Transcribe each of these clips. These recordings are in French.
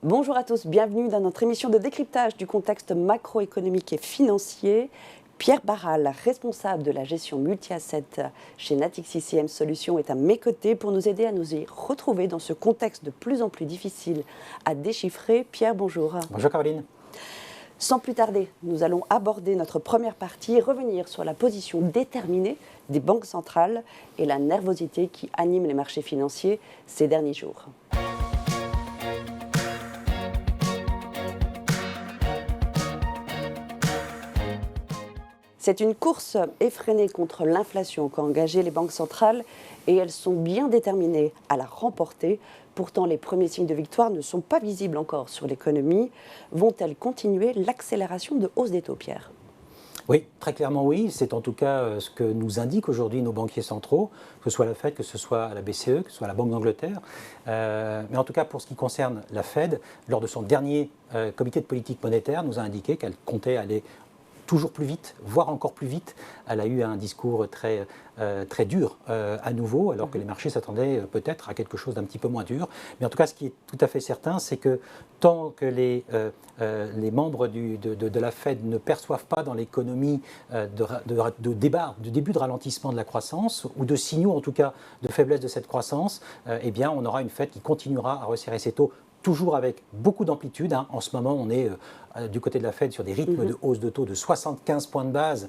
Bonjour à tous, bienvenue dans notre émission de décryptage du contexte macroéconomique et financier. Pierre Barral, responsable de la gestion multi-asset chez Natixis IM Solutions, est à mes côtés pour nous aider à nous y retrouver dans ce contexte de plus en plus difficile à déchiffrer. Pierre, bonjour. Bonjour Caroline. Sans plus tarder, nous allons aborder notre première partie, revenir sur la position déterminée des banques centrales et la nervosité qui anime les marchés financiers ces derniers jours. C'est une course effrénée contre l'inflation qu'a engagée les banques centrales et elles sont bien déterminées à la remporter. Pourtant, les premiers signes de victoire ne sont pas visibles encore sur l'économie. Vont-elles continuer l'accélération de hausse des taux, Pierre ? Oui, très clairement oui. C'est en tout cas ce que nous indiquent aujourd'hui nos banquiers centraux, que ce soit la Fed, que ce soit la BCE, que ce soit la Banque d'Angleterre. Mais en tout cas, pour ce qui concerne la Fed, lors de son dernier comité de politique monétaire, nous a indiqué qu'elle comptait aller toujours plus vite, voire encore plus vite. Elle a eu un discours très dur à nouveau, alors que les marchés s'attendaient peut-être à quelque chose d'un petit peu moins dur. Mais en tout cas, ce qui est tout à fait certain, c'est que tant que les membres de la Fed ne perçoivent pas dans l'économie de début de ralentissement de la croissance, ou de signaux en tout cas de faiblesse de cette croissance, eh bien on aura une Fed qui continuera à resserrer ses taux, toujours avec beaucoup d'amplitude. En ce moment, on est du côté de la Fed sur des rythmes de hausse de taux de 75 points de base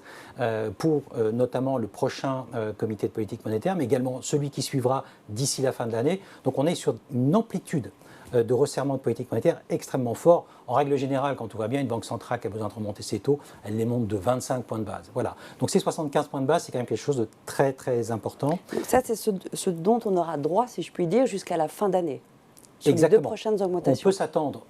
pour notamment le prochain comité de politique monétaire, mais également celui qui suivra d'ici la fin de l'année. Donc on est sur une amplitude de resserrement de politique monétaire extrêmement fort. En règle générale, quand on voit bien une banque centrale qui a besoin de remonter ses taux, elle les monte de 25 points de base. Voilà. Donc ces 75 points de base, c'est quand même quelque chose de très très important. Donc ça, c'est ce dont on aura droit, si je puis dire, jusqu'à la fin d'année. Sur Exactement. Les 2 prochaines augmentations. On peut s'attendre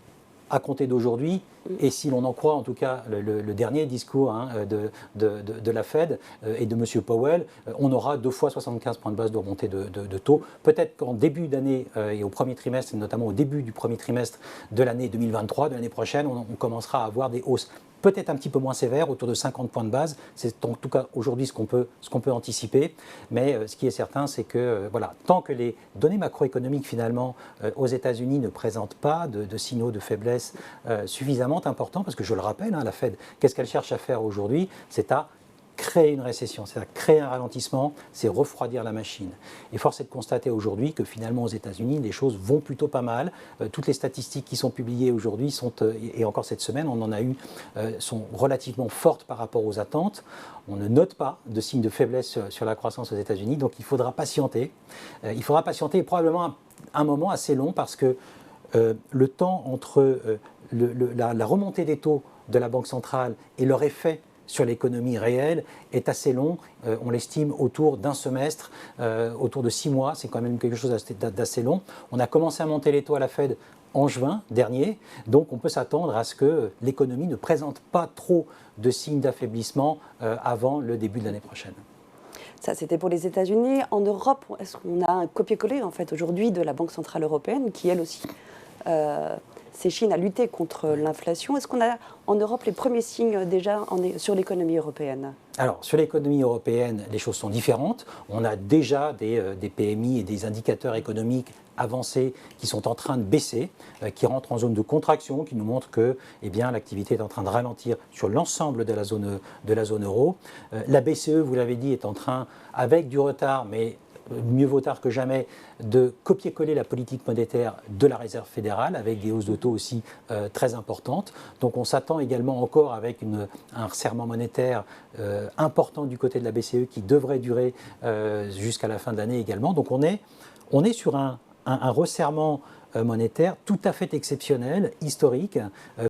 à compter d'aujourd'hui, et si l'on en croit en tout cas le dernier discours de la Fed et de M. Powell, on aura 2 fois 75 points de base de remontée de taux. Peut-être qu'en début d'année et au premier trimestre, et notamment au début du premier trimestre de l'année 2023, de l'année prochaine, on commencera à avoir des hausses peut-être un petit peu moins sévères, autour de 50 points de base. C'est en tout cas aujourd'hui ce qu'on peut anticiper. Mais ce qui est certain, c'est que voilà, tant que les données macroéconomiques finalement aux États-Unis ne présentent pas de signaux de faiblesse suffisamment importants, parce que je le rappelle, la Fed, qu'est-ce qu'elle cherche à faire aujourd'hui? C'est à créer une récession, c'est à créer un ralentissement, c'est refroidir la machine. Et force est de constater aujourd'hui que finalement aux États-Unis, les choses vont plutôt pas mal. Toutes les statistiques qui sont publiées aujourd'hui sont, et encore cette semaine, on en a eu, sont relativement fortes par rapport aux attentes. On ne note pas de signes de faiblesse sur la croissance aux États-Unis, donc il faudra patienter. Il faudra patienter et probablement un moment assez long, parce que le temps entre la remontée des taux de la Banque centrale et leur effet sur l'économie réelle est assez long. On l'estime autour d'un semestre, autour de 6 mois. C'est quand même quelque chose d'assez long. On a commencé à monter les taux à la Fed en juin dernier, donc on peut s'attendre à ce que l'économie ne présente pas trop de signes d'affaiblissement avant le début de l'année prochaine. Ça, c'était pour les États-Unis. En Europe, est-ce qu'on a un copier-coller en fait aujourd'hui de la Banque centrale européenne qui, elle aussi, s'échine à lutter contre l'inflation? Est-ce qu'on a en Europe les premiers signes déjà sur l'économie européenne? Alors, sur l'économie européenne, les choses sont différentes. On a déjà des PMI et des indicateurs économiques avancés qui sont en train de baisser, qui rentrent en zone de contraction, qui nous montrent que l'activité est en train de ralentir sur l'ensemble de la zone euro. La BCE, vous l'avez dit, est en train, avec du retard, mais mieux vaut tard que jamais, de copier-coller la politique monétaire de la Réserve fédérale avec des hausses de taux aussi très importantes. Donc on s'attend également encore avec un resserrement monétaire important du côté de la BCE qui devrait durer jusqu'à la fin de l'année également. Donc on est sur un resserrement monétaire tout à fait exceptionnel, historique,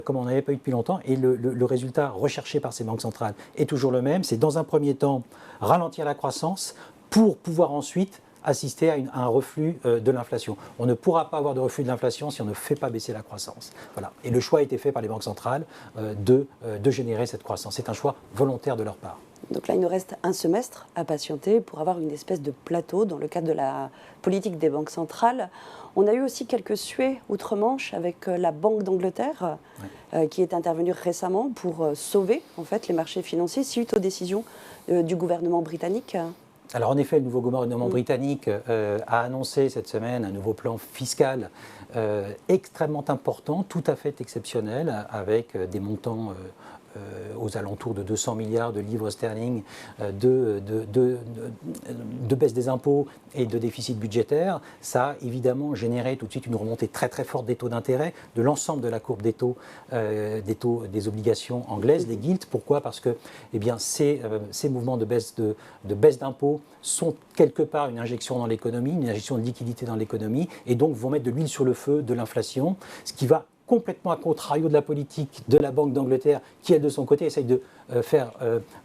comme on n'avait pas eu depuis longtemps. Et le résultat recherché par ces banques centrales est toujours le même. C'est dans un premier temps ralentir la croissance pour pouvoir ensuite assister à un reflux de l'inflation. On ne pourra pas avoir de reflux de l'inflation si on ne fait pas baisser la croissance. Voilà. Et le choix a été fait par les banques centrales de générer cette croissance. C'est un choix volontaire de leur part. Donc là, il nous reste un semestre à patienter pour avoir une espèce de plateau dans le cadre de la politique des banques centrales. On a eu aussi quelques suées outre-Manche avec la Banque d'Angleterre qui est intervenue récemment pour sauver en fait, les marchés financiers suite aux décisions du gouvernement britannique. Alors en effet, le nouveau gouvernement britannique a annoncé cette semaine un nouveau plan fiscal extrêmement important, tout à fait exceptionnel, avec des montants aux alentours de 200 milliards de livres sterling de baisse des impôts et de déficit budgétaire. Ça a évidemment généré tout de suite une remontée très très forte des taux d'intérêt, de l'ensemble de la courbe des taux des obligations anglaises, des gilts. Pourquoi? Parce que eh bien, ces mouvements de baisse d'impôts sont quelque part une injection dans l'économie, une injection de liquidité dans l'économie, et donc vont mettre de l'huile sur le feu de l'inflation, ce qui va complètement à contrario de la politique de la Banque d'Angleterre, qui elle de son côté essaye de faire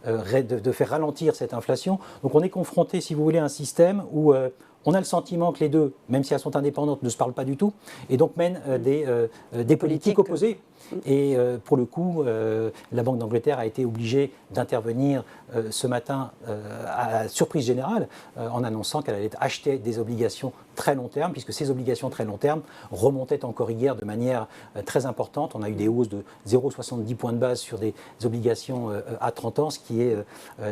ralentir cette inflation. Donc on est confronté, si vous voulez, à un système où on a le sentiment que les deux, même si elles sont indépendantes, ne se parlent pas du tout, et donc mènent des politiques opposées. Et pour le coup, la Banque d'Angleterre a été obligée d'intervenir ce matin à la surprise générale en annonçant qu'elle allait acheter des obligations très long terme, puisque ces obligations très long terme remontaient encore hier de manière très importante. On a eu des hausses de 0,70 points de base sur des obligations à 30 ans, ce qui est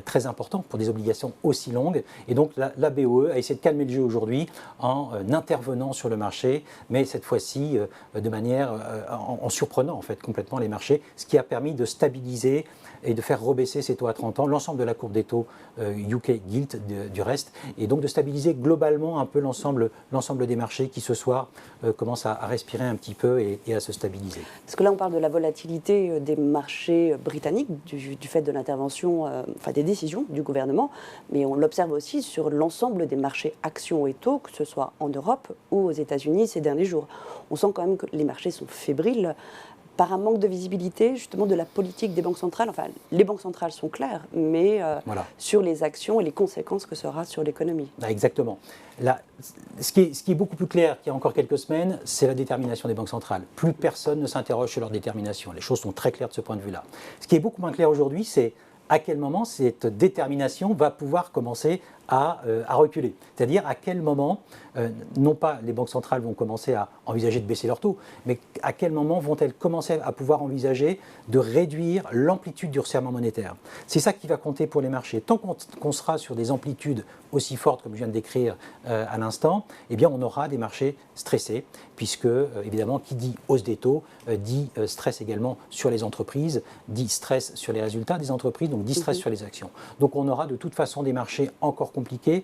très important pour des obligations aussi longues. Et donc la BOE a essayé de calmer le jeu aujourd'hui en intervenant sur le marché, mais cette fois-ci de manière en surprenant en fait complètement les marchés, ce qui a permis de stabiliser et de faire rebaisser ces taux à 30 ans, l'ensemble de la courbe des taux UK Gilt du reste, et donc de stabiliser globalement un peu l'ensemble des marchés qui ce soir commencent à respirer un petit peu et à se stabiliser. Parce que là on parle de la volatilité des marchés britanniques du fait de l'intervention, enfin des décisions du gouvernement, mais on l'observe aussi sur l'ensemble des marchés actions et taux, que ce soit en Europe ou aux États-Unis ces derniers jours. On sent quand même que les marchés sont fébriles par un manque de visibilité justement de la politique des banques centrales. Enfin, les banques centrales sont claires, mais sur les actions et les conséquences que ça aura sur l'économie. Exactement. Là, ce qui est beaucoup plus clair qu'il y a encore quelques semaines, c'est la détermination des banques centrales. Plus personne ne s'interroge sur leur détermination. Les choses sont très claires de ce point de vue-là. Ce qui est beaucoup moins clair aujourd'hui, c'est à quel moment cette détermination va pouvoir commencer à reculer. C'est-à-dire à quel moment, non pas les banques centrales vont commencer à envisager de baisser leurs taux, mais à quel moment vont-elles commencer à pouvoir envisager de réduire l'amplitude du resserrement monétaire. C'est ça qui va compter pour les marchés. Tant qu'on sera sur des amplitudes aussi fortes, comme je viens de décrire à l'instant, eh bien on aura des marchés stressés, puisque évidemment qui dit hausse des taux, dit stress également sur les entreprises, dit stress sur les résultats des entreprises, donc dit stress sur les actions. Donc on aura de toute façon des marchés encore compliqués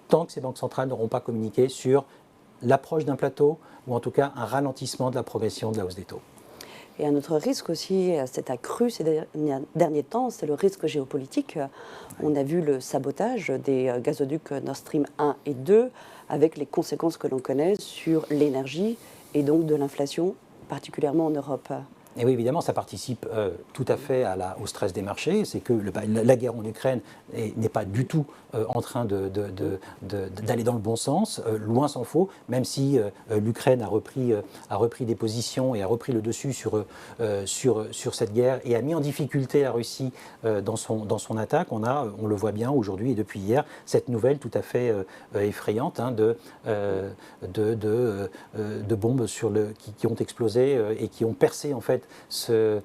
tant que ces banques centrales n'auront pas communiqué sur l'approche d'un plateau ou en tout cas un ralentissement de la progression de la hausse des taux. Et un autre risque aussi, c'est accru ces derniers temps, c'est le risque géopolitique. On a vu le sabotage des gazoducs Nord Stream 1 et 2 avec les conséquences que l'on connaît sur l'énergie et donc de l'inflation, particulièrement en Europe. Et oui, évidemment, ça participe tout à fait au stress des marchés. C'est que la guerre en Ukraine n'est pas du tout en train d'aller dans le bon sens, loin s'en faut, même si l'Ukraine a repris des positions et a repris le dessus sur cette guerre et a mis en difficulté la Russie dans son attaque. On le voit bien aujourd'hui et depuis hier, cette nouvelle tout à fait effrayante de bombes qui ont explosé et qui ont percé en fait ce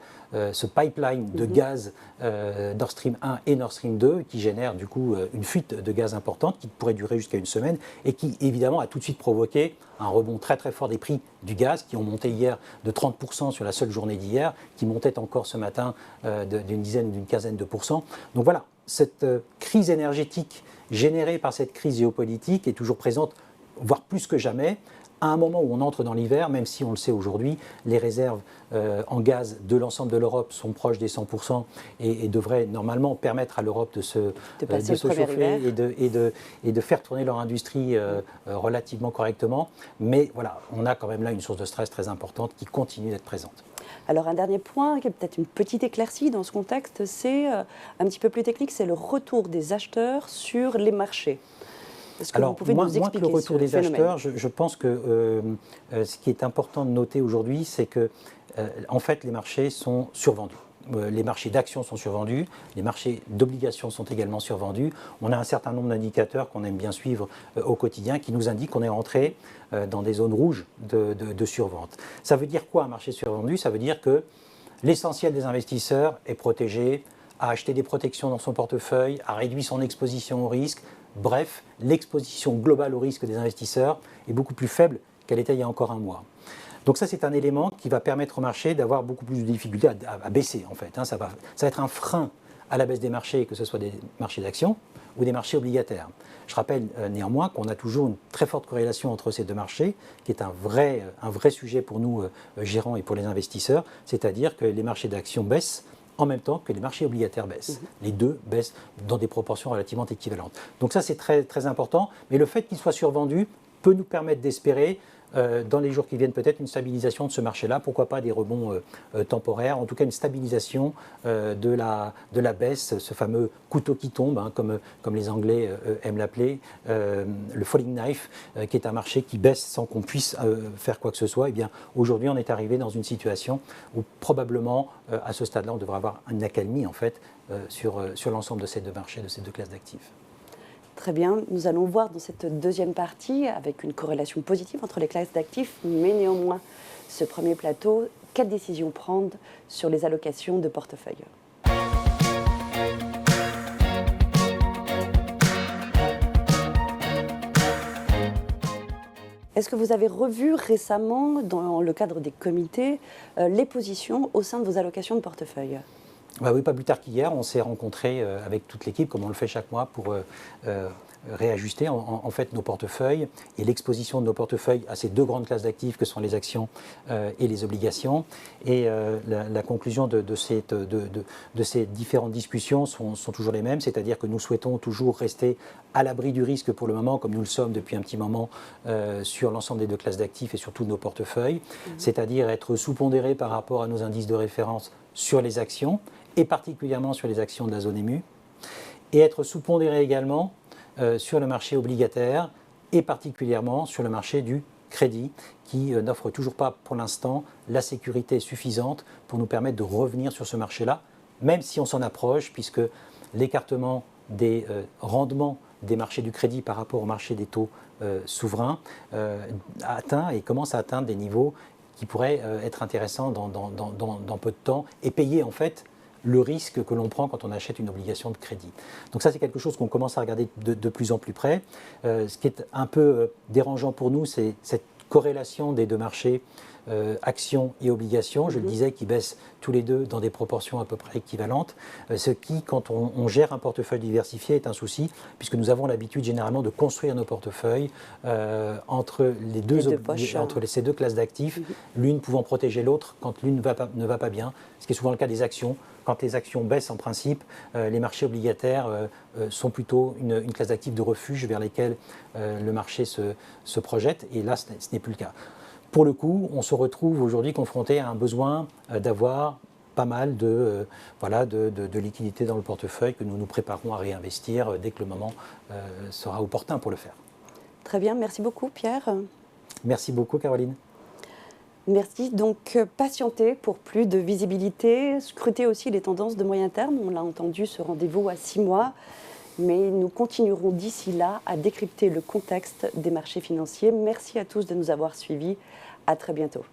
pipeline de gaz Nord Stream 1 et Nord Stream 2 qui génère du coup une fuite de gaz importante qui pourrait durer jusqu'à une semaine et qui évidemment a tout de suite provoqué un rebond très très fort des prix du gaz qui ont monté hier de 30% sur la seule journée d'hier, qui montaient encore ce matin d'une dizaine ou d'une quinzaine de pourcents. Donc voilà, cette crise énergétique générée par cette crise géopolitique est toujours présente, voire plus que jamais, à un moment où on entre dans l'hiver, même si on le sait aujourd'hui, les réserves en gaz de l'ensemble de l'Europe sont proches des 100% et devraient normalement permettre à l'Europe de se chauffer et de faire tourner leur industrie relativement correctement. Mais voilà, on a quand même là une source de stress très importante qui continue d'être présente. Alors un dernier point, qui est peut-être une petite éclaircie dans ce contexte, c'est un petit peu plus technique, c'est le retour des acheteurs sur les marchés. Alors, moins que le retour des acheteurs, je pense que ce qui est important de noter aujourd'hui, c'est que en fait, les marchés sont survendus. Les marchés d'actions sont survendus, les marchés d'obligations sont également survendus. On a un certain nombre d'indicateurs qu'on aime bien suivre au quotidien qui nous indiquent qu'on est rentré dans des zones rouges de survente. Ça veut dire quoi un marché survendu? Ça veut dire que l'essentiel des investisseurs est protégé, a acheté des protections dans son portefeuille, a réduit son exposition au risque, Bref, l'exposition globale au risque des investisseurs est beaucoup plus faible qu'elle était il y a encore un mois. Donc ça, c'est un élément qui va permettre au marché d'avoir beaucoup plus de difficultés à baisser, en fait. Ça va être un frein à la baisse des marchés, que ce soit des marchés d'actions ou des marchés obligataires. Je rappelle néanmoins qu'on a toujours une très forte corrélation entre ces deux marchés, qui est un vrai sujet pour nous, gérants, et pour les investisseurs, c'est-à-dire que les marchés d'actions baissent en même temps que les marchés obligataires baissent. Les deux baissent dans des proportions relativement équivalentes. Donc ça, c'est très, très important, mais le fait qu'ils soient survendus peut nous permettre d'espérer dans les jours qui viennent peut-être une stabilisation de ce marché-là, pourquoi pas des rebonds temporaires, en tout cas une stabilisation de la baisse, ce fameux couteau qui tombe, comme les Anglais aiment l'appeler, le falling knife, qui est un marché qui baisse sans qu'on puisse faire quoi que ce soit. Eh bien, aujourd'hui, on est arrivé dans une situation où probablement, à ce stade-là, on devrait avoir une accalmie en fait, sur l'ensemble de ces deux marchés, de ces deux classes d'actifs. Très bien, nous allons voir dans cette deuxième partie, avec une corrélation positive entre les classes d'actifs, mais néanmoins, ce premier plateau, quelles décisions prendre sur les allocations de portefeuille? Est-ce que vous avez revu récemment, dans le cadre des comités, les positions au sein de vos allocations de portefeuille? Oui, pas plus tard qu'hier, on s'est rencontrés avec toute l'équipe, comme on le fait chaque mois, pour réajuster en fait nos portefeuilles et l'exposition de nos portefeuilles à ces deux grandes classes d'actifs que sont les actions et les obligations. Et la conclusion de ces différentes discussions sont toujours les mêmes, c'est-à-dire que nous souhaitons toujours rester à l'abri du risque pour le moment, comme nous le sommes depuis un petit moment sur l'ensemble des deux classes d'actifs et sur tous nos portefeuilles, c'est-à-dire être sous-pondéré par rapport à nos indices de référence sur les actions, et particulièrement sur les actions de la zone émue, et être sous-pondéré également sur le marché obligataire, et particulièrement sur le marché du crédit, qui n'offre toujours pas pour l'instant la sécurité suffisante pour nous permettre de revenir sur ce marché-là, même si on s'en approche, puisque l'écartement des rendements des marchés du crédit par rapport au marché des taux souverains atteint et commence à atteindre des niveaux qui pourraient être intéressants dans peu de temps, et payer en fait le risque que l'on prend quand on achète une obligation de crédit. Donc ça, c'est quelque chose qu'on commence à regarder de plus en plus près. Ce qui est un peu dérangeant pour nous, c'est cette corrélation des deux marchés, actions et obligations, je le disais, qui baissent tous les deux dans des proportions à peu près équivalentes, ce qui, quand on gère un portefeuille diversifié, est un souci, puisque nous avons l'habitude généralement de construire nos portefeuilles entre ces deux classes d'actifs, l'une pouvant protéger l'autre quand l'une ne va pas bien, ce qui est souvent le cas des actions. Quand les actions baissent en principe, les marchés obligataires sont plutôt une classe d'actifs de refuge vers lesquels le marché se projette, et là ce n'est plus le cas. Pour le coup, on se retrouve aujourd'hui confronté à un besoin d'avoir pas mal de liquidités dans le portefeuille que nous nous préparons à réinvestir dès que le moment sera opportun pour le faire. Très bien, merci beaucoup Pierre. Merci beaucoup Caroline. Merci. Donc, patienter pour plus de visibilité, scruter aussi les tendances de moyen terme. On l'a entendu, ce rendez-vous à 6 mois. Mais nous continuerons d'ici là à décrypter le contexte des marchés financiers. Merci à tous de nous avoir suivis. À très bientôt.